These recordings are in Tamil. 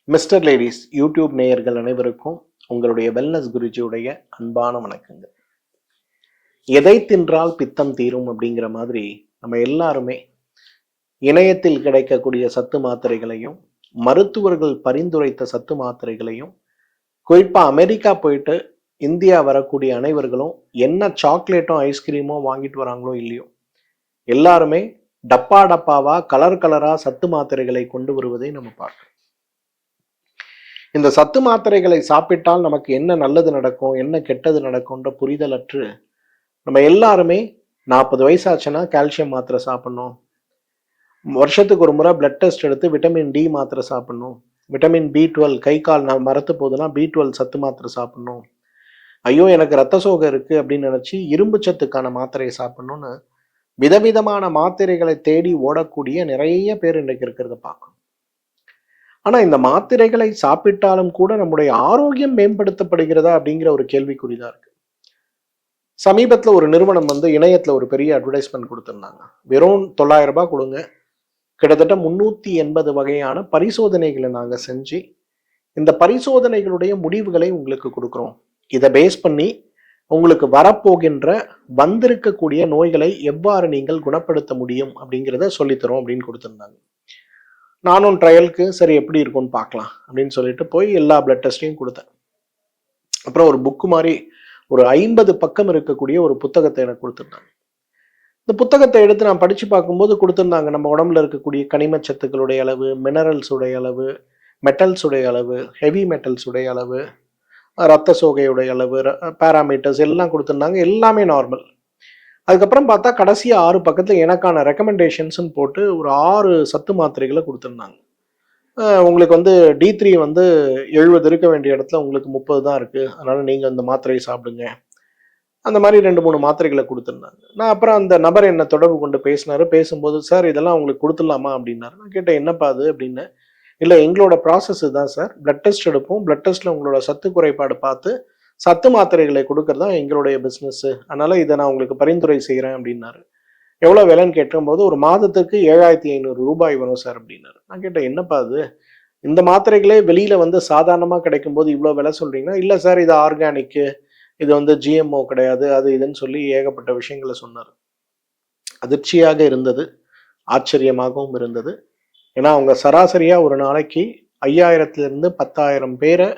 மிஸ்டர் லேடிஸ் யூடியூப் நேயர்கள் அனைவருக்கும் உங்களுடைய வெல்னஸ் குருஜியுடைய அன்பான வணக்கங்கள். எதை தின்றால் பித்தம் தீரும் அப்படிங்கிற மாதிரி நம்ம எல்லாருமே இணையத்தில் கிடைக்கக்கூடிய சத்து மாத்திரைகளையும் மருத்துவர்கள் பரிந்துரைத்த சத்து மாத்திரைகளையும் குறிப்பா அமெரிக்கா போயிட்டு இந்தியா வரக்கூடிய அனைவர்களும் என்ன சாக்லேட்டும் ஐஸ்கிரீமோ வாங்கிட்டு வராங்களோ இல்லையோ எல்லாருமே டப்பா டப்பாவா கலர் கலரா சத்து மாத்திரைகளை கொண்டு வருவதை நம்ம பார்க்கிறோம். இந்த சத்து மாத்திரைகளை சாப்பிட்டால் நமக்கு என்ன நல்லது நடக்கும், என்ன கெட்டது நடக்கும்ன்ற புரிதலற்று நம்ம எல்லாருமே 40 வயசாச்சுன்னா கால்சியம் மாத்திரை சாப்பிடணும், வருஷத்துக்கு ஒரு முறை பிளட் டெஸ்ட் எடுத்து விட்டமின் டி மாத்திரை சாப்பிடணும், விட்டமின் B12 கை கால் நான் மரத்து போதுன்னா B12 சத்து மாத்திரை சாப்பிடணும், ஐயோ எனக்கு ரத்த சோகை இருக்கு அப்படின்னு நினைச்சு இரும்பு சத்துக்கான மாத்திரையை சாப்பிடணும்னு விதவிதமான மாத்திரைகளை தேடி ஓடக்கூடிய நிறைய பேர் இன்றைக்கு இருக்கிறத பார்க்கணும். ஆனா இந்த மாத்திரைகளை சாப்பிட்டாலும் கூட நம்முடைய ஆரோக்கியம் மேம்படுத்தப்படுகிறதா அப்படிங்கிற ஒரு கேள்விக்குறிதான் இருக்கு. சமீபத்துல ஒரு நிறுவனம் இணையத்துல ஒரு பெரிய அட்வர்டைஸ்மெண்ட் கொடுத்திருந்தாங்க. வெறும் 900 ரூபாய் கொடுங்க, கிட்டத்தட்ட 380 வகையான பரிசோதனைகளை நாங்க செஞ்சு இந்த பரிசோதனைகளுடைய முடிவுகளை உங்களுக்கு கொடுக்குறோம். இதை பேஸ் பண்ணி உங்களுக்கு வரப்போகின்ற வந்திருக்கக்கூடிய நோய்களை எவ்வாறு நீங்கள் குணப்படுத்த முடியும் அப்படிங்கிறத சொல்லித்தரோம் அப்படின்னு கொடுத்திருந்தாங்க. நானும் ட்ரையலுக்கு சரி எப்படி இருக்கும்னு பார்க்கலாம் அப்படின்னு சொல்லிட்டு போய் எல்லா பிளட் டெஸ்ட்டையும் கொடுத்தேன். அப்புறம் ஒரு புக்கு மாதிரி ஒரு 50 பக்கம் இருக்கக்கூடிய ஒரு புத்தகத்தை எனக்கு கொடுத்துருந்தாங்க. இந்த புத்தகத்தை எடுத்து நான் படித்து பார்க்கும்போது கொடுத்துருந்தாங்க நம்ம உடம்புல இருக்கக்கூடிய கனிமச்சத்துக்களுடைய அளவு, மினரல்ஸுடைய அளவு, மெட்டல்ஸுடைய அளவு, ஹெவி மெட்டல்ஸுடைய அளவு, ரத்த சோகையுடைய அளவு, பேராமீட்டர்ஸ் எல்லாம் கொடுத்துருந்தாங்க. எல்லாமே நார்மல். அதுக்கப்புறம் பார்த்தா கடைசி 6 பக்கத்தில் எனக்கான ரெக்கமெண்டேஷன்ஸ்ன்னு போட்டு ஒரு 6 சத்து மாத்திரைகளை கொடுத்துருந்தாங்க. உங்களுக்கு D3 70 இருக்க வேண்டிய இடத்துல உங்களுக்கு 30 தான் இருக்குது, அதனால் நீங்கள் அந்த மாத்திரையை சாப்பிடுங்க. அந்த மாதிரி 2-3 மாத்திரைகளை கொடுத்துருந்தாங்க. நான் அப்புறம் அந்த நபர் என்னை தொடர்பு கொண்டு பேசினார். பேசும்போது சார் இதெல்லாம் உங்களுக்கு கொடுத்துடலாமா அப்படின்னாரு. நான் கேட்டேன் என்னப்பா அது அப்படின்னு. இல்லை எங்களோட ப்ராசஸ் தான் சார், பிளட் டெஸ்ட் எடுப்போம், பிளட் டெஸ்ட்டில் உங்களோட சத்து குறைபாடு பார்த்து சத்து மாத்திரைகளை கொடுக்கறது தான் எங்களுடைய பிஸ்னஸ்ஸு, அதனால் இதை நான் உங்களுக்கு பரிந்துரை செய்கிறேன் அப்படின்னாரு. எவ்வளோ விலைன்னு கேட்கும்போது ஒரு மாதத்துக்கு 7500 ரூபாய் வரும் சார் அப்படின்னாரு. நான் கேட்டேன் என்னப்பா அது, இந்த மாத்திரைகளே வெளியில் சாதாரணமாக கிடைக்கும்போது இவ்வளோ விலை சொல்கிறீங்கன்னா, இல்லை சார் இது ஆர்கானிக்கு, இது GMO கிடையாது, அது இதுன்னு சொல்லி ஏகப்பட்ட விஷயங்களை சொன்னார். அதிர்ச்சியாக இருந்தது, ஆச்சரியமாகவும் இருந்தது. ஏன்னா அவங்க சராசரியாக ஒரு நாளைக்கு 5000 10,000 பேரை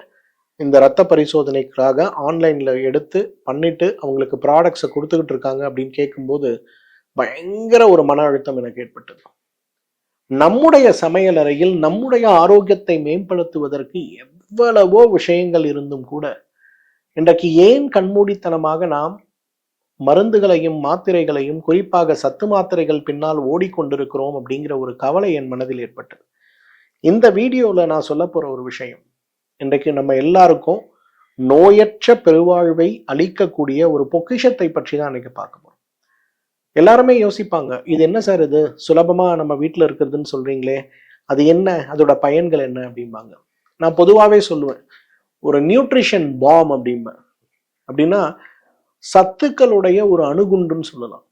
இந்த ரத்த பரிசோதனைக்காக ஆன்லைனில் எடுத்து பண்ணிட்டு அவங்களுக்கு ப்ராடக்ட்ஸை கொடுத்துக்கிட்டு இருக்காங்க அப்படின்னு கேட்கும்போது பயங்கர ஒரு மன அழுத்தம் எனக்கு ஏற்பட்டது. நம்முடைய சமையல் அறையில் நம்முடைய ஆரோக்கியத்தை மேம்படுத்துவதற்கு எவ்வளவோ விஷயங்கள் இருந்தும் கூட இன்றைக்கு ஏன் கண்மூடித்தனமாக நாம் மருந்துகளையும் மாத்திரைகளையும் குறிப்பாக சத்து மாத்திரைகள் பின்னால் ஓடிக்கொண்டிருக்கிறோம் அப்படிங்கிற ஒரு கவலை என் மனதில் ஏற்பட்டது. இந்த வீடியோவில் நான் சொல்ல போகிற ஒரு விஷயம், இன்றைக்கு நம்ம எல்லாருக்கும் நோயற்ற பெருவாழ்வை அளிக்கக்கூடிய ஒரு பொக்கிஷத்தை பற்றி தான் இன்னைக்கு பார்க்க போறோம். எல்லாருமே யோசிப்பாங்க, இது என்ன சார் இது சுலபமா நம்ம வீட்டில் இருக்கிறதுன்னு சொல்றீங்களே, அது என்ன, அதோட பயன்கள் என்ன அப்படிம்பாங்க. நான் பொதுவாகவே சொல்லுவேன், ஒரு நியூட்ரிஷன் பாம் அப்படிம்பேன். அப்படின்னா சத்துக்களுடைய ஒரு அணுகுண்டுன்னு சொல்லலாம்.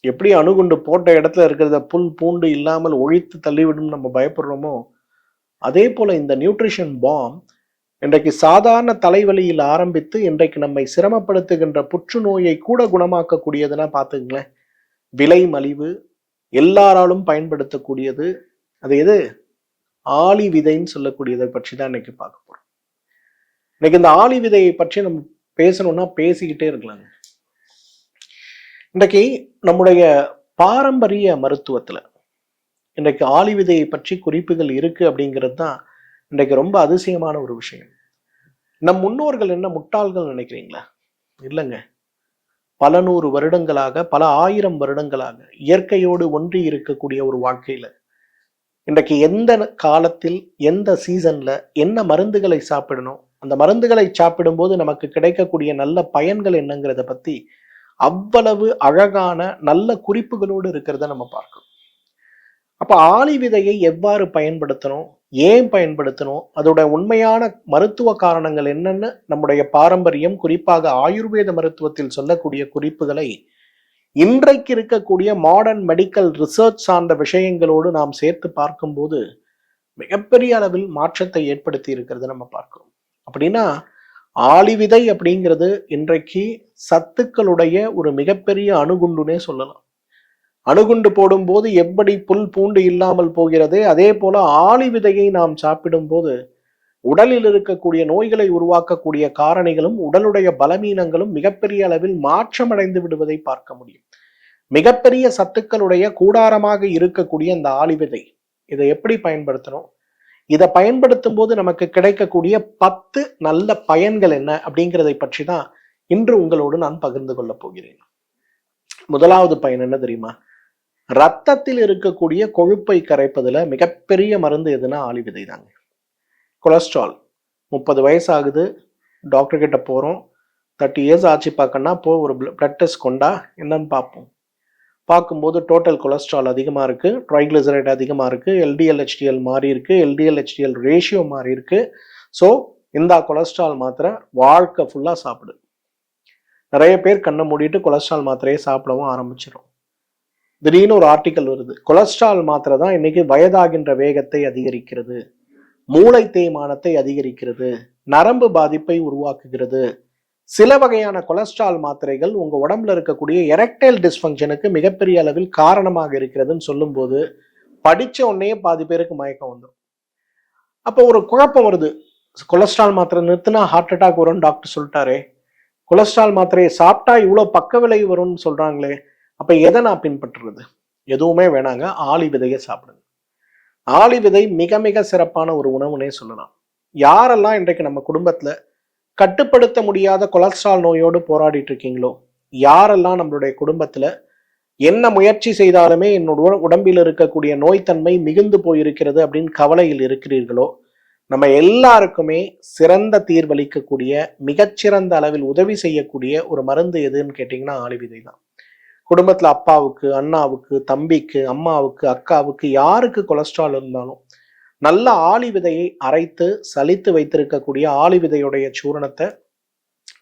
எப்படி அணுகுண்டு போட்ட இடத்துல இருக்கிறத புல் பூண்டு இல்லாமல் ஒழித்து தள்ளிவிடும் நம்ம பயப்படுறோமோ, அதே போல இந்த நியூட்ரிஷன் பாம் இன்றைக்கு சாதாரண தலைவலியில் ஆரம்பித்து இன்றைக்கு நம்மை சிரமப்படுத்துகின்ற புற்றுநோயை கூட குணமாக்கக்கூடியதுன்னா பார்த்துங்களேன். விலை மலிவு, எல்லாராலும் பயன்படுத்தக்கூடியது, அது எது, ஆளி விதைன்னு சொல்லக்கூடியதை பற்றி தான் இன்னைக்கு பார்க்க போறோம். இன்னைக்கு இந்த ஆளி விதையை பற்றி நம்ம பேசணும்னா பேசிக்கிட்டே இருக்கலாங்க. இன்றைக்கு நம்முடைய பாரம்பரிய மருத்துவத்துல இன்றைக்கு ஆளி விதையை பற்றி குறிப்புகள் இருக்கு அப்படிங்கிறது தான் இன்றைக்கு ரொம்ப அதிசயமான ஒரு விஷயம். நம் முன்னோர்கள் என்ன முட்டாள்கள் நினைக்கிறீங்களா? இல்லைங்க. பல 100 வருடங்களாக, பல 1000 வருடங்களாக இயற்கையோடு ஒன்றி இருக்கக்கூடிய ஒரு வாழ்க்கையில இன்றைக்கு எந்த காலத்தில் எந்த சீசன்ல என்ன மருந்துகளை சாப்பிடணும், அந்த மருந்துகளை சாப்பிடும்போது நமக்கு கிடைக்கக்கூடிய நல்ல பயன்கள் என்னங்கிறத பத்தி அவ்வளவு அழகான நல்ல குறிப்புகளோடு இருக்கிறத நம்ம பார்க்கணும். அப்ப ஆளி விதையை எவ்வாறு பயன்படுத்தணும், ஏன் பயன்படுத்தணும், அதோட உண்மையான மருத்துவ காரணங்கள் என்னன்னு நம்முடைய பாரம்பரியம் குறிப்பாக ஆயுர்வேத மருத்துவத்தில் சொல்லக்கூடிய குறிப்புகளை இன்றைக்கு இருக்கக்கூடிய மாடர்ன் மெடிக்கல் ரிசர்ச் சார்ந்த விஷயங்களோடு நாம் சேர்த்து பார்க்கும்போது மிகப்பெரிய அளவில் மாற்றத்தை ஏற்படுத்தி இருக்கிறது நம்ம பார்க்கிறோம். அப்படின்னா ஆளி விதை அப்படிங்கிறது இன்றைக்கு சத்துக்களுடைய ஒரு மிகப்பெரிய அணுகுண்டுனே சொல்லலாம். அணுகுண்டு போடும்போது எப்படி புல் பூண்டு இல்லாமல் போகிறது, அதே போல ஆளி விதையை நாம் சாப்பிடும் போது உடலில் இருக்கக்கூடிய நோய்களை உருவாக்கக்கூடிய காரணிகளும் உடலுடைய பலவீனங்களும் மிகப்பெரிய அளவில் மாற்றமடைந்து விடுவதை பார்க்க முடியும். மிகப்பெரிய சத்துக்களுடைய கூடாரமாக இருக்கக்கூடிய அந்த ஆளி விதை, இதை எப்படி பயன்படுத்தணும், இதை பயன்படுத்தும் போது நமக்கு கிடைக்கக்கூடிய 10 நல்ல பயன்கள் என்ன அப்படிங்கிறதை பற்றி தான் இன்று உங்களோடு நான் பகிர்ந்து கொள்ள போகிறேன். முதலாவது பயன் என்ன தெரியுமா? ரத்தத்தில் இருக்கக்கூடிய கொழுப்பை கரைப்பதுல மிகப்பெரிய மருந்து எதுனா ஆளி விதை தாங்க. கொலஸ்ட்ரால் 30 வயசு ஆகுது, டாக்டர் கிட்ட போறோம், 30 இயர்ஸ் ஆச்சு பார்க்கணும்னா ஒரு பிளட் டெஸ்ட் கொண்டா என்னன்னு பார்ப்போம். பார்க்கும்போது டோட்டல் கொலஸ்ட்ரால் அதிகமாக இருக்கு, ட்ரைக்ளிசரைட் அதிகமாக இருக்கு, எல்டிஎல் ஹெச்டிஎல் மாறி இருக்கு, எல்டிஎல் ஹெச்டிஎல் ரேஷியோ மாறி இருக்கு. ஸோ இந்த கொலஸ்ட்ரால் மாத்திரை வாழ்க்கை ஃபுல்லாக சாப்பிடு. நிறைய பேர் கண்ணை மூடிட்டு கொலஸ்ட்ரால் மாத்திரையை சாப்பிடவும் ஆரம்பிச்சிடும். திடீர்னு ஒரு ஆர்டிக்கல் வருது, கொலஸ்ட்ரால் மாத்திரை தான் இன்னைக்கு வயதாகின்ற வேகத்தை அதிகரிக்கிறது, மூளை தேய்மானத்தை அதிகரிக்கிறது, நரம்பு பாதிப்பை உருவாக்குகிறது. சில வகையான கொலஸ்ட்ரால் மாத்திரைகள் உங்க உடம்புல இருக்கக்கூடிய எரெக்டைல் டிஸ்ஃபங்க்ஷனுக்கு மிகப்பெரிய அளவில் காரணமாக இருக்கிறதுன்னு சொல்லும் போது படிச்ச உடனே பாதி பேருக்கு மயக்கம் வந்துடும். அப்போ ஒரு குழப்பம் வருது, கொலஸ்ட்ரால் மாத்திரை நிறுத்தினா ஹார்ட் அட்டாக் வரும்னு டாக்டர் சொல்லிட்டாரே, கொலஸ்ட்ரால் மாத்திரையை சாப்பிட்டா இவ்வளவு பக்க விளைவு வரும்னு சொல்றாங்களே, அப்ப எதை நான் பின்பற்றுறது? எதுவுமே வேணாங்க, ஆளி விதையை சாப்பிடுங்க. ஆளி விதை மிக மிக சிறப்பான ஒரு உணவுனே சொல்லலாம். யாரெல்லாம் இன்றைக்கு நம்ம குடும்பத்துல கட்டுப்படுத்த முடியாத கொலஸ்ட்ரால் நோயோடு போராடிட்டு இருக்கீங்களோ, யாரெல்லாம் நம்மளுடைய குடும்பத்துல என்ன முயற்சி செய்தாலுமே என்னோட உடம்பில் இருக்கக்கூடிய நோய்த்தன்மை மிகுந்து போயிருக்கிறது அப்படின்னு கவலையில் இருக்கிறீர்களோ, நம்ம எல்லாருக்குமே சிறந்த தீர்வளிக்கக்கூடிய மிகச்சிறந்த அளவில் உதவி செய்யக்கூடிய ஒரு மருந்து எதுன்னு கேட்டீங்கன்னா ஆளி விதை தான். குடும்பத்துல அப்பாவுக்கு, அண்ணாவுக்கு, தம்பிக்கு, அம்மாவுக்கு, அக்காவுக்கு யாருக்கு கொலஸ்ட்ரால் இருந்தாலும் நல்ல ஆளி விதையை அரைத்து சலித்து வைத்திருக்கக்கூடிய ஆளி விதையுடைய சூரணத்தை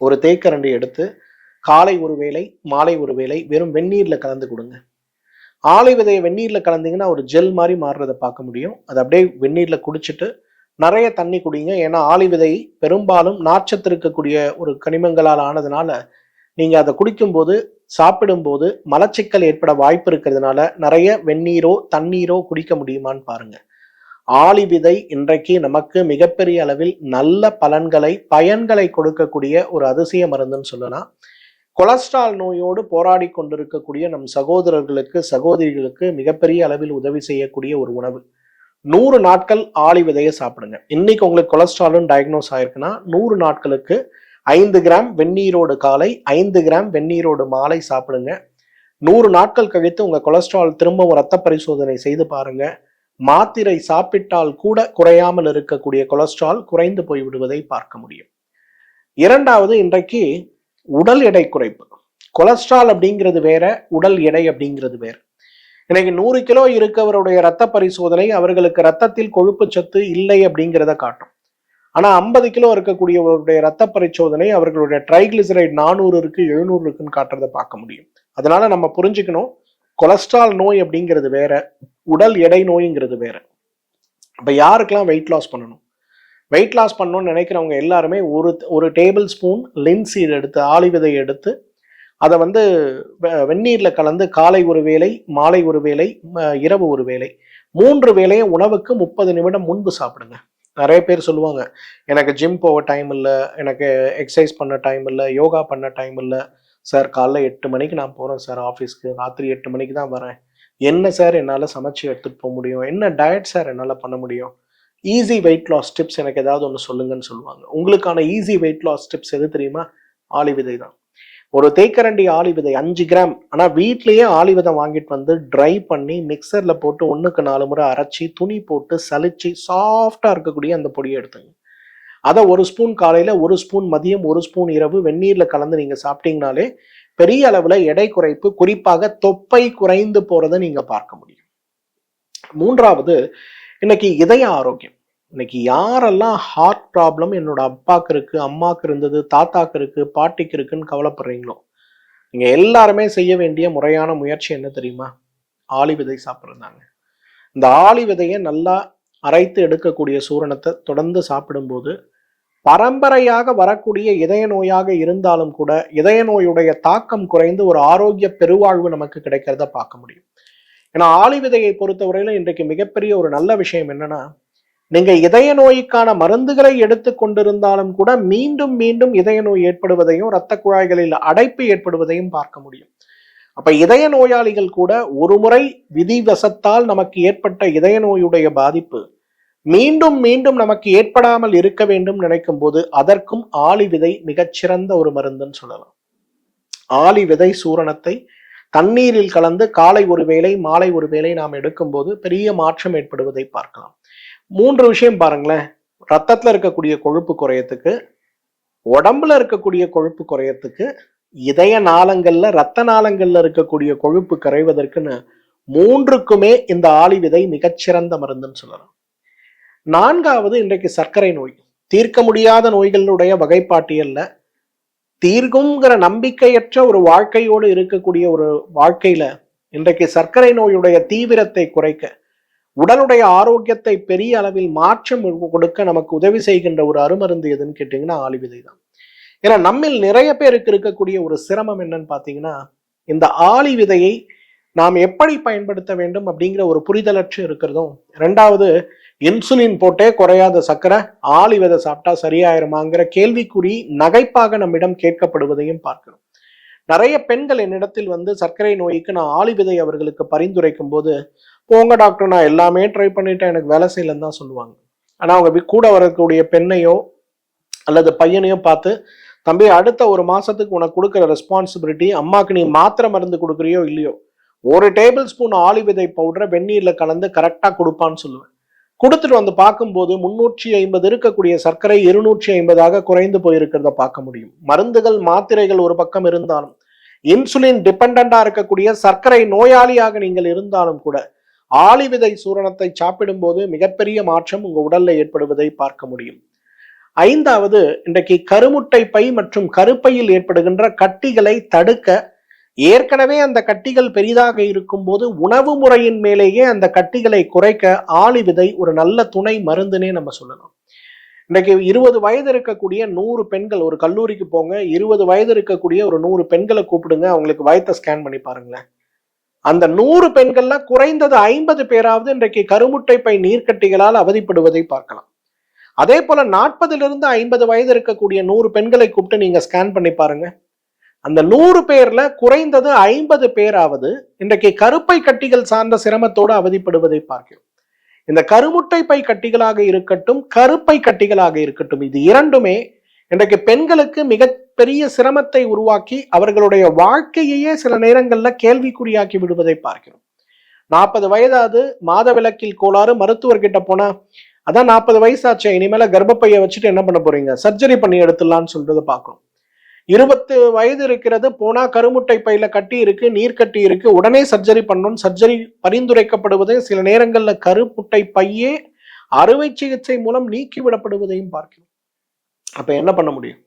ஒரு தேக்கரண்டி எடுத்து காலை ஒரு வேளை மாலை ஒரு வேளை வெறும் வெந்நீர்ல கலந்து கொடுங்க. ஆளி விதையை வெந்நீர்ல கலந்தீங்கன்னா ஒரு ஜெல் மாதிரி மாறுறதை பார்க்க முடியும். அது அப்படியே வெந்நீர்ல குடிச்சிட்டு நிறைய தண்ணி குடிங்க. ஏன்னா ஆளி விதை பெரும்பாலும் நார்ச்சத்து இருக்கக்கூடிய ஒரு கனிமங்களால் ஆனதுனால நீங்க அதை குடிக்கும்போது சாப்பிடும்போது மலச்சிக்கல் ஏற்பட வாய்ப்பு இருக்கிறதுனால நிறைய வெந்நீரோ தண்ணீரோ குடிக்க முடியுமான்னு பாருங்க. ஆளி விதை இன்றைக்கு நமக்கு மிகப்பெரிய அளவில் நல்ல பயன்களை கொடுக்கக்கூடிய ஒரு அதிசய மருந்துன்னு சொல்லலாம். கொலஸ்ட்ரால் நோயோடு போராடி கொண்டிருக்கக்கூடிய நம் சகோதரர்களுக்கு சகோதரிகளுக்கு மிகப்பெரிய அளவில் உதவி செய்யக்கூடிய ஒரு உணவு. 100 நாட்கள் ஆளி விதையை சாப்பிடுங்க. இன்னைக்கு உங்களுக்கு கொலஸ்ட்ராலும் டயக்னோஸ் ஆயிருக்குன்னா 100 நாட்களுக்கு 5 கிராம் வெந்நீரோடு காலை, 5 கிராம் வெந்நீரோடு மாலை சாப்பிடுங்க. 100 நாட்கள் கழித்து உங்க கொலஸ்ட்ரால் திரும்பவும் ரத்த பரிசோதனை செய்து பாருங்க. மாத்திரை சாப்பிட்டால் கூட குறையாமல் இருக்கக்கூடிய கொலஸ்ட்ரால் குறைந்து போய் விடுவதை பார்க்க முடியும். இரண்டாவது, இன்றைக்கு உடல் எடை குறைப்பு. கொலஸ்ட்ரால் அப்படிங்கிறது வேற, உடல் எடை அப்படிங்கிறது வேற. இன்னைக்கு 100 கிலோ இருக்கவருடைய ரத்த பரிசோதனை அவர்களுக்கு ரத்தத்தில் கொழுப்பு சத்து இல்லை அப்படிங்கிறத காட்டும். ஆனா 50 கிலோ இருக்கக்கூடியவருடைய ரத்த பரிசோதனை அவர்களுடைய ட்ரைக்ளிசரைட் 400 இருக்கு 700 இருக்குன்னு காட்டுறதை பார்க்க முடியும். அதனால நம்ம புரிஞ்சுக்கணும், கொலஸ்ட்ரால் நோய் அப்படிங்கிறது வேற, உடல் எடை நோய்ங்கிறது வேற. அப்ப யாருக்கெல்லாம் வெயிட் லாஸ் பண்ணணும்? வெயிட் லாஸ் பண்ணணும்னு நினைக்கிறவங்க எல்லாருமே ஒரு டேபிள் ஸ்பூன் லின்சீட் எடுத்து, ஆளி விதை எடுத்து அதை வெந்நீர்ல கலந்து காலை ஒரு வேளை, மாலை ஒரு வேளை, இரவு ஒரு வேளை, 3 வேளையும் உணவுக்கு 30 நிமிடம் முன்பு சாப்பிடுங்க. நிறைய பேர் சொல்லுவாங்க, எனக்கு ஜிம் போக டைம் இல்லை, எனக்கு எக்ஸசைஸ் பண்ண டைம் இல்லை, யோகா பண்ண டைம் இல்லை சார், காலைல 8 மணிக்கு நான் போகிறேன் சார் ஆஃபீஸ்க்கு, ராத்திரி 8 மணிக்கு தான் வரேன், என்ன சார் என்னால் சமைச்சு எடுத்துகிட்டு போக முடியும், என்ன டயட் சார் என்னால் பண்ண முடியும், ஈஸி வெயிட் லாஸ் டிப்ஸ் எனக்கு ஏதாவது ஒன்று சொல்லுங்கன்னு சொல்லுவாங்க. உங்களுக்கான ஈஸி வெயிட் லாஸ் டிப்ஸ் எது தெரியுமா? ஆளி விதை தான். ஒரு தேக்கரண்டி ஆளி விதை 5 கிராம், ஆனா வீட்லயே ஆளி விதை வாங்கிட்டு வந்து ட்ரை பண்ணி மிக்சர்ல போட்டு 1க்கு 4 முறை அரைச்சி துணி போட்டு சலிச்சு சாஃப்டா இருக்கக்கூடிய அந்த பொடியை எடுத்துங்க. அதை 1 ஸ்பூன் காலையில, 1 ஸ்பூன் மதியம், 1 ஸ்பூன் இரவு வெந்நீர்ல கலந்து நீங்க சாப்பிட்டீங்கனாலே பெரிய அளவுல எடை குறைப்பு, குறிப்பாக தொப்பை குறைந்து போறதை நீங்க பார்க்க முடியும். மூன்றாவது, இன்னைக்கு இதய ஆரோக்கியம். இன்னைக்கு யாரெல்லாம் ஹார்ட் ப்ராப்ளம் என்னோட அப்பாக்கு இருக்கு, அம்மாக்கு இருந்தது, தாத்தாக்கு இருக்கு, பாட்டிக்கு இருக்குன்னு கவலைப்படுறீங்களோ, நீங்க எல்லாருமே செய்ய வேண்டிய முறையான முயற்சி என்ன தெரியுமா? ஆளி விதை சாப்பிட்றதாங்க. இந்த ஆளி விதையை நல்லா அரைத்து எடுக்கக்கூடிய சூரணத்தை தொடர்ந்து சாப்பிடும்போது பரம்பரையாக வரக்கூடிய இதய நோயாக இருந்தாலும் கூட இதய நோயுடைய தாக்கம் குறைந்து ஒரு ஆரோக்கிய பெருவாழ்வு நமக்கு கிடைக்கிறத பார்க்க முடியும். ஏன்னா ஆளி விதையை பொறுத்தவரையில இன்றைக்கு மிகப்பெரிய ஒரு நல்ல விஷயம் என்னன்னா, நீங்க இதய நோய்க்கான மருந்துகளை எடுத்துக் கொண்டிருந்தாலும் கூட மீண்டும் மீண்டும் இதய நோய் ஏற்படுவதையும் இரத்த குழாய்களில் அடைப்பு ஏற்படுவதையும் பார்க்க முடியும். அப்ப இதய நோயாளிகள் கூட ஒரு முறை விதிவசத்தால் நமக்கு ஏற்பட்ட இதய நோயுடைய பாதிப்பு மீண்டும் மீண்டும் நமக்கு ஏற்படாமல் இருக்க வேண்டும் நினைக்கும் போது அதற்கும் ஆளி விதை மிகச்சிறந்த ஒரு மருந்துன்னு சொல்லலாம். ஆளி விதை சூரணத்தை தண்ணீரில் கலந்து காலை ஒரு வேளை மாலை ஒரு வேளை நாம் எடுக்கும்போது பெரிய மாற்றம் ஏற்படுவதை பார்க்கலாம். 3 விஷயம் பாருங்களேன். ரத்தத்துல இருக்கக்கூடிய கொழுப்பு குறையத்துக்கு, உடம்புல இருக்கக்கூடிய கொழுப்பு குறையத்துக்கு, இதய நாளங்கள்ல ரத்த நாளங்கள்ல இருக்கக்கூடிய கொழுப்பு கரைவதற்குன்னு 3க்குமே இந்த ஆளி விதை மிகச்சிறந்த மருந்துன்னு சொல்லலாம். 4வது இன்றைக்கு சர்க்கரை நோய். தீர்க்க முடியாத நோய்களுடைய வகைப்பாட்டியல்ல தீர்க்குங்கிற நம்பிக்கையற்ற ஒரு வாழ்க்கையோடு இருக்கக்கூடிய ஒரு வாழ்க்கையில இன்றைக்கு சர்க்கரை நோயுடைய தீவிரத்தை குறைக்க, உடலுடைய ஆரோக்கியத்தை பெரிய அளவில் மாற்றம் கொடுக்க நமக்கு உதவி செய்கின்ற ஒரு அருமருந்து எதுன்னு கேட்டீங்கன்னா ஆளி விதை தான். ஏன்னா நம்மில் நிறைய பேருக்கு இருக்கக்கூடிய ஒரு சிரமம் என்னன்னு பாத்தீங்கன்னா, இந்த ஆளி விதையை நாம் எப்படி பயன்படுத்த வேண்டும் அப்படிங்கிற ஒரு புரிதலற்று இருக்கிறதும், 2வது இன்சுலின் போட்டே குறையாத சர்க்கரை ஆளி விதை சாப்பிட்டா சரியாயிருமாங்கிற கேள்விக்குறி நகைப்பாக நம்மிடம் கேட்கப்படுவதையும் பார்க்கிறோம். நிறைய பெண்கள் என்னிடத்தில் வந்து சர்க்கரை நோய்க்கு நான் ஆளி விதை அவர்களுக்கு பரிந்துரைக்கும் போது, போங்க டாக்டர் நான் எல்லாமே ட்ரை பண்ணிட்டேன் எனக்கு வேலை செய்யலன்னு தான் சொல்லுவாங்க. ஆனா அவங்க கூட வரக்கூடிய பெண்ணையோ அல்லது பையனையோ பார்த்து, தம்பி அடுத்த ஒரு மாசத்துக்கு உனக்கு கொடுக்குற ரெஸ்பான்சிபிலிட்டி, அம்மாக்கு நீ மாத்திரை மருந்து கொடுக்குறியோ இல்லையோ 1 டேபிள் ஸ்பூன் ஆளி விதை பவுடரை வெந்நீர்ல கலந்து கரெக்டா கொடுப்பான்னு சொல்லுவேன். கொடுத்துட்டு வந்து பார்க்கும்போது 350 இருக்கக்கூடிய சர்க்கரை 250 குறைந்து போயிருக்கிறத பார்க்க முடியும். மருந்துகள் மாத்திரைகள் ஒரு பக்கம் இருந்தாலும், இன்சுலின் டிபெண்டா இருக்கக்கூடிய சர்க்கரை நோயாளியாக நீங்கள் இருந்தாலும் கூட ஆளி விதை சூரணத்தை சாப்பிடும் போது மிகப்பெரிய மாற்றம் உங்க உடல்ல ஏற்படுவதை பார்க்க முடியும். 5வது இன்றைக்கு கருமுட்டை பை மற்றும் கருப்பையில் ஏற்படுகின்ற கட்டிகளை தடுக்க, ஏற்கனவே அந்த கட்டிகள் பெரிதாக இருக்கும் போது உணவு முறையின் மேலேயே அந்த கட்டிகளை குறைக்க ஆளி விதை ஒரு நல்ல துணை மருந்துனே நம்ம சொல்லலாம். இன்றைக்கு 20 வயது இருக்கக்கூடிய 100 பெண்கள், ஒரு கல்லூரிக்கு போங்க, 20 வயது இருக்கக்கூடிய ஒரு 100 பெண்களை கூப்பிடுங்க, அவங்களுக்கு வயத்தை ஸ்கேன் பண்ணி பாருங்களேன். அந்த 100 பெண்கள்ல குறைந்தது 50 பேராவது இன்றைக்கு கருமுட்டை பை நீர்க்கட்டிகளால் அவதிப்படுவதை பார்க்கலாம். அதே போல 40லிருந்து 50 வயது இருக்கக்கூடிய 100 பெண்களை கூப்பிட்டு நீங்க ஸ்கேன் பண்ணி பாருங்க. அந்த 100 பேர்ல குறைந்தது 50 பேராவது இன்றைக்கு கருப்பை கட்டிகள் சார்ந்த சிரமத்தோடு அவதிப்படுவதை பார்க்கிறோம். இந்த கருமுட்டை பை கட்டிகளாக இருக்கட்டும், கருப்பை கட்டிகளாக இருக்கட்டும், இது இரண்டுமே இன்றைக்கு பெண்களுக்கு மிகப்பெரிய சிரமத்தை உருவாக்கி அவர்களுடைய வாழ்க்கையே சில நேரங்கள்ல கேள்விக்குறியாக்கி விடுவதை பார்க்கிறோம். 40 வயதாது மாதவிலக்கில் கோளாறு, மருத்துவர்கிட்ட போனா அதான் 40 வயசாச்சு இனிமேல கர்ப்பப்பையை வச்சுட்டு என்ன பண்ண போறீங்க, சர்ஜரி பண்ணி எடுத்துடலான்னு சொல்றதை பார்க்கிறோம். 20 வயது இருக்கிறது, போனா கருமுட்டை பையில கட்டி இருக்கு, நீர் கட்டி இருக்கு, உடனே சர்ஜரி பண்ணணும், சர்ஜரி பரிந்துரைக்கப்படுவது சில நேரங்கள்ல கருமுட்டை பையே அறுவை சிகிச்சை மூலம் நீக்கிவிடப்படுவதையும் பார்க்கிறோம். அப்ப என்ன பண்ண முடியும்?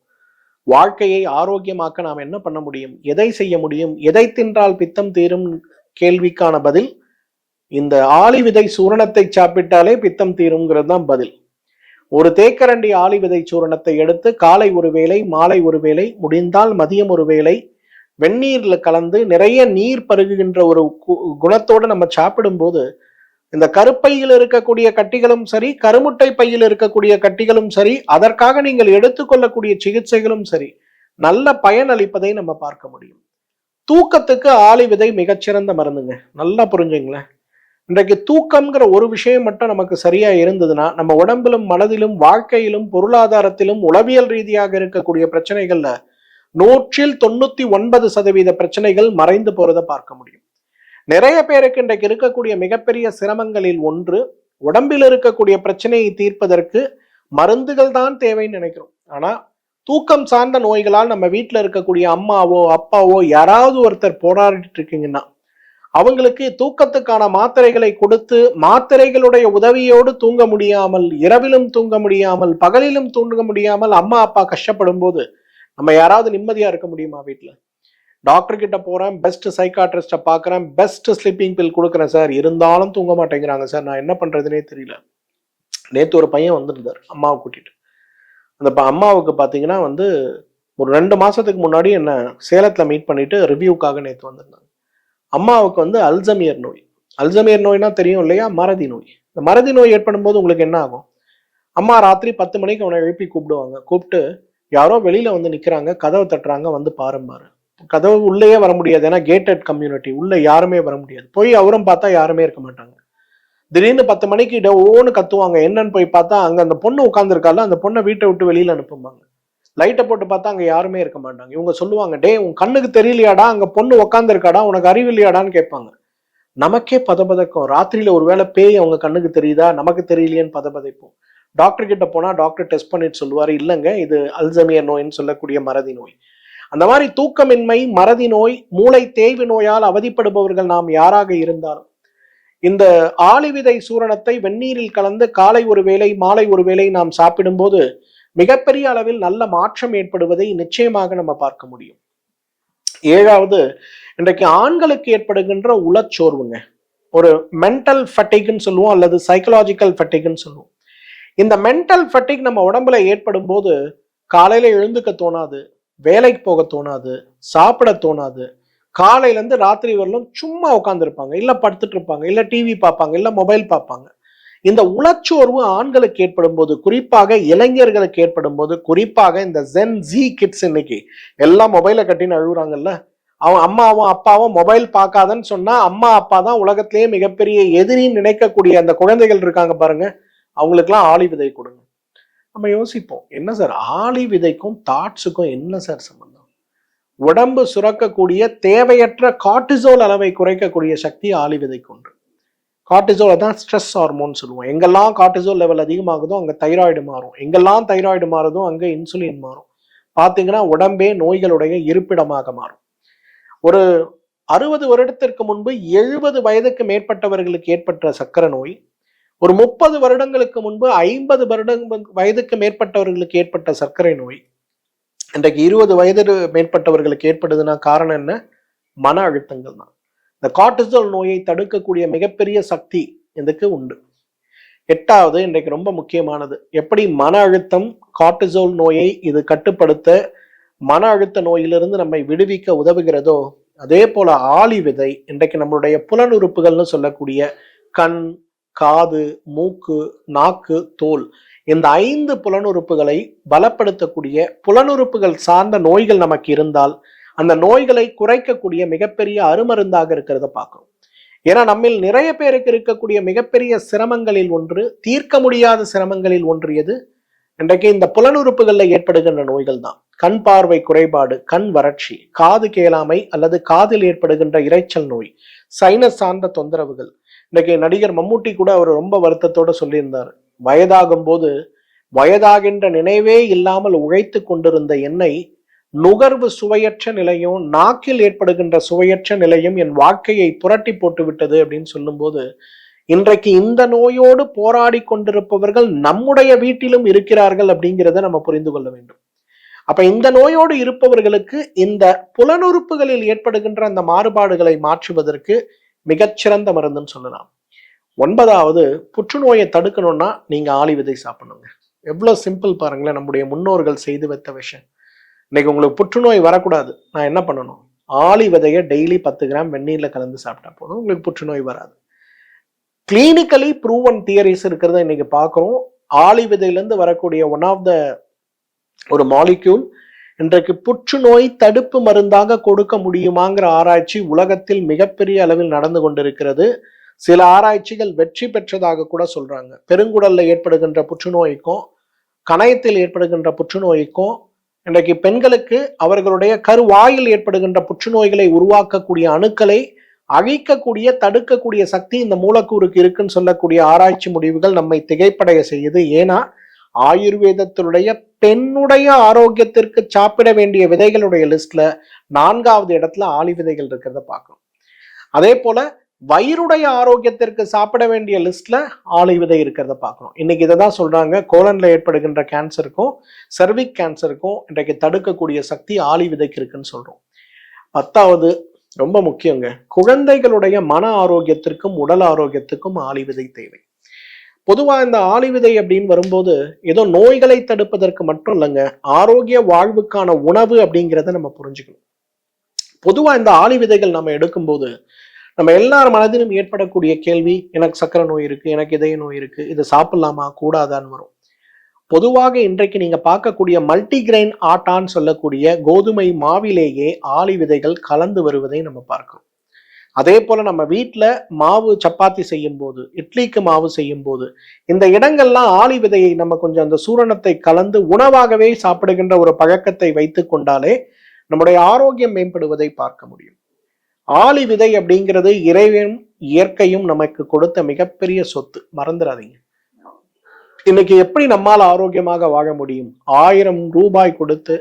வாழ்க்கையை ஆரோக்கியமாக்க நாம் என்ன பண்ண முடியும்? எதை செய்ய முடியும்? எதை தின்றால் பித்தம் தீரும் கேள்விக்கான பதில் இந்த ஆளி விதை சூரணத்தை சாப்பிட்டாலே பித்தம் தீரும்ங்கிறது தான் பதில். ஒரு தேக்கரண்டி ஆளி விதை சூரணத்தை எடுத்து காலை ஒரு வேளை மாலை ஒரு வேளை, முடிந்தால் மதியம் ஒரு வேளை வெந்நீர்ல கலந்து நிறைய நீர் பருகுகின்ற ஒரு குணத்தோடு நம்ம சாப்பிடும் போது இந்த கருப்பையில் இருக்கக்கூடிய கட்டிகளும் சரி, கருமுட்டை பையில் இருக்கக்கூடிய கட்டிகளும் சரி, அதற்காக நீங்கள் எடுத்துக்கொள்ளக்கூடிய சிகிச்சைகளும் சரி நல்ல பயன் அளிப்பதை நம்ம பார்க்க முடியும். தூக்கத்துக்கு ஆளி விதை மிகச்சிறந்த மருந்துங்க. நல்லா புரிஞ்சுங்களேன். இன்றைக்கு தூக்கம்ங்கிற ஒரு விஷயம் மட்டும் நமக்கு சரியா இருந்ததுன்னா நம்ம உடம்பிலும் மனதிலும் வாழ்க்கையிலும் பொருளாதாரத்திலும் உளவியல் ரீதியாக இருக்கக்கூடிய பிரச்சனைகள்ல 199% பிரச்சனைகள் மறைந்து போறதை பார்க்க முடியும். நிறைய பேருக்கு இன்றைக்கு இருக்கக்கூடிய மிகப்பெரிய சிரமங்களில் ஒன்று, உடம்பில் இருக்கக்கூடிய பிரச்சனையை தீர்ப்பதற்கு மருந்துகள் தான் தேவைன்னு நினைக்கிறோம். ஆனா தூக்கம் சார்ந்த நோய்களால் நம்ம வீட்டுல இருக்கக்கூடிய அம்மாவோ அப்பாவோ யாராவது ஒருத்தர் போராடிட்டு இருக்கீங்கன்னா அவங்களுக்கு தூக்கத்துக்கான மாத்திரைகளை கொடுத்து, மாத்திரைகளுடைய உதவியோடு தூங்க முடியாமல், இரவிலும் தூங்க முடியாமல், பகலிலும் தூங்க முடியாமல் அம்மா அப்பா கஷ்டப்படும் போது நம்ம யாராவது நிம்மதியா இருக்க முடியுமா? வீட்டுல டாக்டர் கிட்ட போறேன், பெஸ்ட் சைக்காட்ரிஸ்ட பாக்குறேன், பெஸ்ட் ஸ்லீப்பிங் பில் கொடுக்குறேன் சார், இருந்தாலும் தூங்க மாட்டேங்கிறாங்க சார், நான் என்ன பண்றதுனே தெரியல. நேற்று ஒரு பையன் வந்திருந்தார் அம்மாவை கூட்டிட்டு. அந்த அம்மாவுக்கு பார்த்தீங்கன்னா ஒரு 2 மாசத்துக்கு முன்னாடி என்ன சேலத்தில் மீட் பண்ணிட்டு ரிவ்யூக்காக நேற்று வந்திருந்தாங்க. அம்மாவுக்கு அல்சமியர் நோய். அல்சமியர் நோய்னா தெரியும் இல்லையா, மறதி நோய். இந்த மறதி நோய் ஏற்படும் போது உங்களுக்கு என்ன ஆகும்? அம்மா ராத்திரி 10 மணிக்கு அவனை எழுப்பி கூப்பிடுவாங்க. கூப்பிட்டு யாரோ வெளியில நிக்கிறாங்க, கதவை தட்டுறாங்க, பாரும்பாரு. கதவு உள்ளேயே வர முடியாது, ஏன்னா கேட்டட் கம்யூனிட்டி, உள்ள யாருமே வர முடியாது. போய் அவரும் பார்த்தா யாருமே இருக்க மாட்டாங்க. திடீர்னு 10 மணிக்கு ஓன்னு கத்துவாங்க. என்னன்னு போய் பார்த்தா அங்க அந்த பொண்ணு உட்காந்துருக்கால, அந்த பொண்ணை வீட்டை விட்டு வெளியில அனுப்புவாங்க. லைட்டை போட்டு பார்த்தா அங்க யாருமே இருக்க மாட்டாங்க. இவங்க சொல்லுவாங்க, டே உன் கண்ணுக்கு தெரியலையாடா, அங்க பொண்ணு உட்காந்துருக்காடா, உனக்கு அறிவு இல்லையாடான்னு கேட்பாங்க. நமக்கே பதபதக்கும். ராத்திரியில ஒருவேளை பேய் அவங்க கண்ணுக்கு தெரியுதா, நமக்கு தெரியலையேன்னு பதபதைப்போம். டாக்டர் கிட்ட போனா டாக்டர் டெஸ்ட் பண்ணிட்டு சொல்லுவாரு, இல்லைங்க இது அல்சமியர் நோய்ன்னு சொல்லக்கூடிய மறதி நோய். அந்த மாதிரி தூக்கமின்மை, மறதி நோய், மூளை தேய்வு நோயால் அவதிப்படுபவர்கள் நாம் யாராக இருந்தாலும் இந்த ஆளிவிதை சூரணத்தை வெந்நீரில் கலந்து காலை ஒரு வேளை மாலை ஒரு வேளை நாம் சாப்பிடும்போது மிகப்பெரிய அளவில் நல்ல மாற்றம் ஏற்படுவதை நிச்சயமாக நம்ம பார்க்க முடியும். 7வது, இன்றைக்கு ஆண்களுக்கு ஏற்படுகின்ற உளச்சோர்வுங்க. ஒரு மென்டல் ஃபட்டிக்னு சொல்லுவோம், அல்லது சைக்கலாஜிக்கல் ஃபட்டிக்னு சொல்லுவோம். இந்த மென்டல் ஃபட்டிக் நம்ம உடம்புல ஏற்படும் போது காலையில எழுந்துக்க தோணாது, வேலைக்கு போக தோணாது, சாப்பிட தோணாது. காலையில இருந்து ராத்திரி வரலும் சும்மா உட்காந்துருப்பாங்க, இல்ல படுத்துட்டு இருப்பாங்க, இல்ல டிவி பார்ப்பாங்க, இல்ல மொபைல் பார்ப்பாங்க. இந்த உளச்சோர்வு ஆண்களுக்கு ஏற்படும் போது, குறிப்பாக இளைஞர்களுக்கு ஏற்படும் போது, குறிப்பாக இந்த ஜென் ஜி கிட்ஸ் இன்னைக்கு எல்லாம் மொபைலை கட்டின்னு அழுகுறாங்கல்ல, அவன் அம்மாவும் அப்பாவும் மொபைல் பார்க்காதன்னு சொன்னா அம்மா அப்பா தான் உலகத்திலேயே மிகப்பெரிய எதிரின்னு நினைக்கக்கூடிய அந்த குழந்தைகள் இருக்காங்க பாருங்க, அவங்களுக்குலாம் ஆளி விதை கொடுங்க. நம்ம யோசிப்போம், என்ன சார் ஆளி விதைக்கும் தாட்ஸுக்கும் என்ன சார் சம்பந்தம்? உடம்பு சுரக்கக்கூடிய தேவையற்ற கார்டிசோல் அளவை குறைக்கக்கூடிய சக்தி ஆளி விதைக்கு உண்டு. கார்டிசோல் தான் ஸ்ட்ரெஸ் ஹார்மோன் சொல்லுவோம். எங்கெல்லாம் கார்டிசோல் லெவல் அதிகமாகுதோ அங்கே தைராய்டு மாறும், எங்கெல்லாம் தைராய்டு மாறுதோ அங்கே இன்சுலின் மாறும். பார்த்தீங்கன்னா உடம்பே நோய்களுடைய இருப்பிடமாக மாறும். ஒரு 60 வருடத்திற்கு முன்பு 70 வயதுக்கு மேற்பட்டவர்களுக்கு ஏற்பட்ட சர்க்கரை நோய், ஒரு 30 வருடங்களுக்கு முன்பு 50 வயதுக்கு மேற்பட்டவர்களுக்கு ஏற்பட்ட சர்க்கரை நோய் இன்றைக்கு 20 வயது மேற்பட்டவர்களுக்கு ஏற்படுதுன்னா காரணம் என்ன? மன அழுத்தங்கள் தான். இந்த கார்டிசோல் நோயை தடுக்கக்கூடிய மிகப்பெரிய சக்தி இதுக்கு உண்டு. 8வது, இன்றைக்கு ரொம்ப முக்கியமானது, எப்படி மன அழுத்தம் கார்டிசோல் நோயை இது கட்டுப்படுத்த, மன அழுத்த நோயிலிருந்து நம்மை விடுவிக்க உதவுகிறதோ, அதே போல ஆளி விதை இன்றைக்கு நம்மளுடைய புலனுறுப்புகள்னு சொல்லக்கூடிய கண், காது, மூக்கு, நாக்கு, தோல், இந்த 5 புலனுறுப்புகளை பலப்படுத்தக்கூடிய, புலனுறுப்புகள் சார்ந்த நோய்கள் நமக்கு இருந்தால் அந்த நோய்களை குறைக்கக்கூடிய மிகப்பெரிய அருமருந்தாக இருக்கிறத பார்க்கணும். ஏன்னா நம்மில் நிறைய பேருக்கு இருக்கக்கூடிய மிகப்பெரிய சிரமங்களில் ஒன்று, தீர்க்க முடியாத சிரமங்களில் ஒன்று எது? இன்றைக்கு இந்த புலனுறுப்புகளில் ஏற்படுகின்ற நோய்கள் தான். கண் பார்வை குறைபாடு, கண் வறட்சி, காது கேளாமை அல்லது காதில் ஏற்படுகின்ற இரைச்சல் நோய், சைனஸ் சார்ந்த தொந்தரவுகள். இன்றைக்கு நடிகர் மம்முட்டி கூட அவர் ரொம்ப வருத்தத்தோட சொல்லியிருந்தார், வயதாகும் போது வயதாகின்ற நினைவே இல்லாமல் உழைத்து கொண்டிருந்த என்னை நுகர்வு சுவையற்ற நிலையும் நாக்கில் ஏற்படுகின்ற சுவையற்ற நிலையும் என் வாழ்க்கையை புரட்டி போட்டு விட்டது அப்படின்னு சொல்லும்போது, இன்றைக்கு இந்த நோயோடு போராடி கொண்டிருப்பவர்கள் நம்முடைய வீட்டிலும் இருக்கிறார்கள் அப்படிங்கிறத நம்ம புரிந்து கொள்ள வேண்டும். அப்ப இந்த நோயோடு இருப்பவர்களுக்கு இந்த புலனுறுப்புகளில் ஏற்படுகின்ற அந்த மாறுபாடுகளை மாற்றுவதற்கு மிகச்சிறந்த மருந்துன்னு சொல்லலாம். 9வது, புற்றுநோயை தடுக்கணும்னா நீங்க ஆளி விதை சாப்பிடணுங்க. எவ்வளவு சிம்பிள் பாருங்களேன், நம்முடைய முன்னோர்கள் செய்து வைத்த விஷயம். இன்னைக்கு உங்களுக்கு புற்றுநோய் வரக்கூடாது, நான் என்ன பண்ணணும்? ஆளி விதையை டெய்லி 10 கிராம் வெந்நீர்ல கலந்து சாப்பிட்டா போதும், உங்களுக்கு புற்றுநோய் வராது. கிளினிக்கலி ப்ரூவன் தியரிஸ் இருக்கிறத இன்னைக்கு பார்க்கிறோம். ஆளி விதையிலிருந்து வரக்கூடிய ஒரு மாலிக்யூல் இன்றைக்கு புற்றுநோய் தடுப்பு மருந்தாக கொடுக்க முடியுமாங்கிற ஆராய்ச்சி உலகத்தில் மிகப்பெரிய அளவில் நடந்து கொண்டிருக்கிறது. சில ஆராய்ச்சிகள் வெற்றி பெற்றதாக கூட சொல்றாங்க. பெருங்குடல்ல ஏற்படுகின்ற புற்றுநோய்க்கும் கணையத்தில் ஏற்படுகின்ற புற்றுநோய்க்கும் இன்றைக்கு பெண்களுக்கு அவர்களுடைய கருவாயில் ஏற்படுகின்ற புற்றுநோய்களை உருவாக்கக்கூடிய அணுக்களை அழிக்கக்கூடிய, தடுக்கக்கூடிய சக்தி இந்த மூலக்கூறுக்கு இருக்குன்னு சொல்லக்கூடிய ஆராய்ச்சி முடிவுகள் நம்மை திகைப்படைய செய்யுது. ஏன்னா ஆயுர்வேதத்தினுடைய பெண்ணுடைய ஆரோக்கியத்திற்கு சாப்பிட வேண்டிய விதைகளுடைய லிஸ்ட்ல 4வது இடத்துல ஆளி விதைகள் இருக்கிறத பார்க்கணும். அதே போல வயிறுடைய ஆரோக்கியத்திற்கு சாப்பிட வேண்டிய லிஸ்ட்ல ஆளி விதை இருக்கிறத பார்க்கணும். இன்னைக்கு இதை தான் சொல்றாங்க, கோலன்ல ஏற்படுகின்ற கேன்சருக்கும் சர்விக் கேன்சருக்கும் இன்றைக்கு தடுக்கக்கூடிய சக்தி ஆளி விதைக்கு இருக்குன்னு சொல்றோம். 10வது ரொம்ப முக்கியங்க, குழந்தைகளுடைய மன ஆரோக்கியத்திற்கும் உடல் ஆரோக்கியத்துக்கும் ஆளி விதை தேவை. பொதுவா இந்த ஆளி விதை அப்படின்னு வரும்போது ஏதோ நோய்களை தடுப்பதற்கு மட்டும் இல்லைங்க, ஆரோக்கிய வாழ்வுக்கான உணவு அப்படிங்கிறத நம்ம புரிஞ்சுக்கணும். பொதுவா இந்த ஆளி விதைகள் நம்ம எடுக்கும்போது நம்ம எல்லார் மனதிலும் ஏற்படக்கூடிய கேள்வி, எனக்கு சக்கரை நோய் இருக்கு, எனக்கு இதய நோய் இருக்கு, இதை சாப்பிடலாமா கூடாதான்னு வரும். பொதுவாக இன்றைக்கு நீங்க பார்க்கக்கூடிய மல்டிகிரெயின் ஆட்டான்னு சொல்லக்கூடிய கோதுமை மாவிலேயே ஆளி விதைகள் கலந்து வருவதை நம்ம பார்க்கிறோம். அதே போல நம்ம வீட்டில் மாவு சப்பாத்தி செய்யும் போது, இட்லிக்கு மாவு செய்யும் போது, இந்த இடங்கள்லாம் ஆளி விதையை நம்ம கொஞ்சம் அந்த சூரணத்தை கலந்து உணவாகவே சாப்பிடுகின்ற ஒரு பழக்கத்தை வைத்துக் கொண்டாலே நம்முடைய ஆரோக்கியம் மேம்படுவதை பார்க்க முடியும். ஆளி விதை அப்படிங்கிறது இறைவனும் இயற்கையும் நமக்கு கொடுத்த மிகப்பெரிய சொத்து, மறந்துடாதீங்க. இன்னைக்கு எப்படி நம்மால் ஆரோக்கியமாக வாழ முடியும்? 1000 ரூபாய் கொடுத்து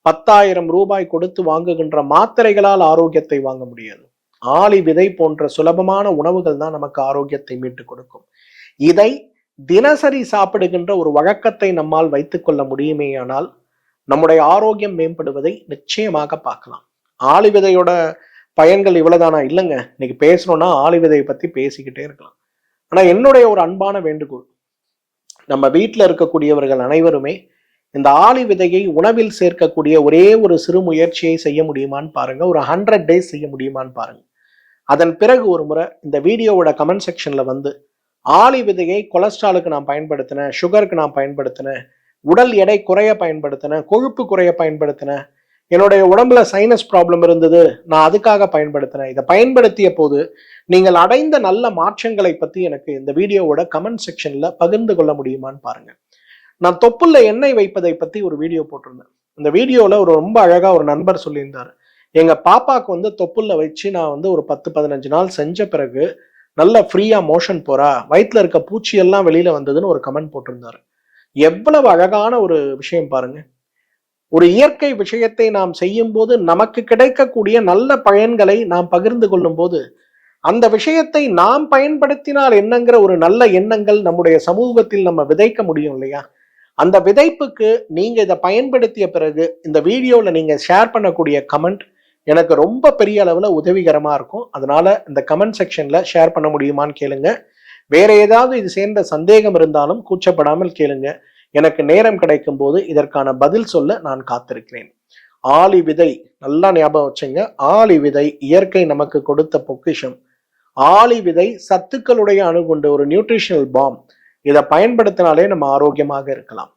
10,000 ரூபாய் கொடுத்து வாங்குகின்ற மாத்திரைகளால் ஆரோக்கியத்தை வாங்க முடியாது. ஆளி விதை போன்ற சுலபமான உணவுகள் தான் நமக்கு ஆரோக்கியத்தை மீட்டுக் கொடுக்கும். இதை தினசரி சாப்பிடுகின்ற ஒரு வழக்கத்தை நம்மால் வைத்துக் கொள்ள முடியுமேயானால் நம்முடைய ஆரோக்கியம் மேம்படுவதை நிச்சயமாக பார்க்கலாம். ஆளி விதையோட பயன்கள் இவ்வளவுதானா? இல்லைங்க, இன்னைக்கு பேசணும்னா ஆளி விதையை பத்தி பேசிக்கிட்டே இருக்கலாம். ஆனா என்னுடைய ஒரு அன்பான வேண்டுகோள், நம்ம வீட்டில் இருக்கக்கூடியவர்கள் அனைவருமே இந்த ஆளி விதையை உணவில் சேர்க்கக்கூடிய ஒரே ஒரு சிறு முயற்சியை செய்ய முடியுமான்னு பாருங்க. ஒரு 100 டேஸ் செய்ய முடியுமான்னு பாருங்க. அதன் பிறகு ஒரு முறை இந்த வீடியோவோட கமெண்ட் செக்ஷன்ல வந்து ஆளி விதையை கொலஸ்ட்ராலுக்கு நான் பயன்படுத்தினேன், சுகருக்கு நான் பயன்படுத்தினேன், உடல் எடை குறைய பயன்படுத்தினேன், கொழுப்பு குறைய பயன்படுத்தினேன், என்னுடைய உடம்புல சைனஸ் ப்ராப்ளம் இருந்தது, நான் அதுக்காக பயன்படுத்தினேன், இதை பயன்படுத்திய போது நீங்கள் அடைந்த நல்ல மாற்றங்களை பத்தி எனக்கு இந்த வீடியோவோட கமெண்ட் செக்ஷன்ல பகிர்ந்து கொள்ள முடியுமான்னு பாருங்க. நான் தொப்புள்ள எண்ணெய் வைப்பதை பத்தி ஒரு வீடியோ போட்டிருந்தேன். இந்த வீடியோல ஒரு ரொம்ப அழகா ஒரு நண்பர் சொல்லியிருந்தாரு, எங்க பாப்பாக்கு வந்து தொப்புள்ள வச்சு நான் வந்து ஒரு 10-15 நாள் செஞ்ச பிறகு நல்ல ஃப்ரீயா மோஷன் போறா, வயிற்றுல இருக்க பூச்சி எல்லாம் வெளியில வந்ததுன்னு ஒரு கமெண்ட் போட்டிருந்தாரு. எவ்வளவு அழகான ஒரு விஷயம் பாருங்க. ஒரு இயற்கை விஷயத்தை நாம் செய்யும் போது நமக்கு கிடைக்கக்கூடிய நல்ல பயன்களை நாம் பகிர்ந்து கொள்ளும் போது அந்த விஷயத்தை நாம் பயன்படுத்தினால் என்னங்கிற ஒரு நல்ல எண்ணங்கள் நம்முடைய சமூகத்தில் நம்ம விதைக்க முடியும் இல்லையா? அந்த விதைப்புக்கு நீங்க இதை பயன்படுத்திய பிறகு இந்த வீடியோல நீங்க ஷேர் பண்ணக்கூடிய கமெண்ட் எனக்கு ரொம்ப பெரிய அளவுல உதவிகரமா இருக்கும். அதனால இந்த கமெண்ட் செக்ஷன்ல ஷேர் பண்ண முடியுமான்னு கேளுங்க. வேற ஏதாவது இது சேர்ந்த சந்தேகம் இருந்தாலும் கூச்சப்படாமல் கேளுங்க. எனக்கு நேரம் கிடைக்கும் போது இதற்கான பதில் சொல்ல நான் காத்திருக்கிறேன். ஆளி விதை நல்லா ஞாபகம் வச்சுங்க. ஆளி விதை இயற்கை நமக்கு கொடுத்த பொக்கிஷம். ஆளி விதை சத்துக்களுடைய அணு கொண்ட ஒரு நியூட்ரிஷனல் பாம். இதை பயன்படுத்தினாலே நம்ம ஆரோக்கியமாக இருக்கலாம்.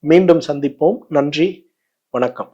மீண்டும் சந்திப்போம். நன்றி, வணக்கம்.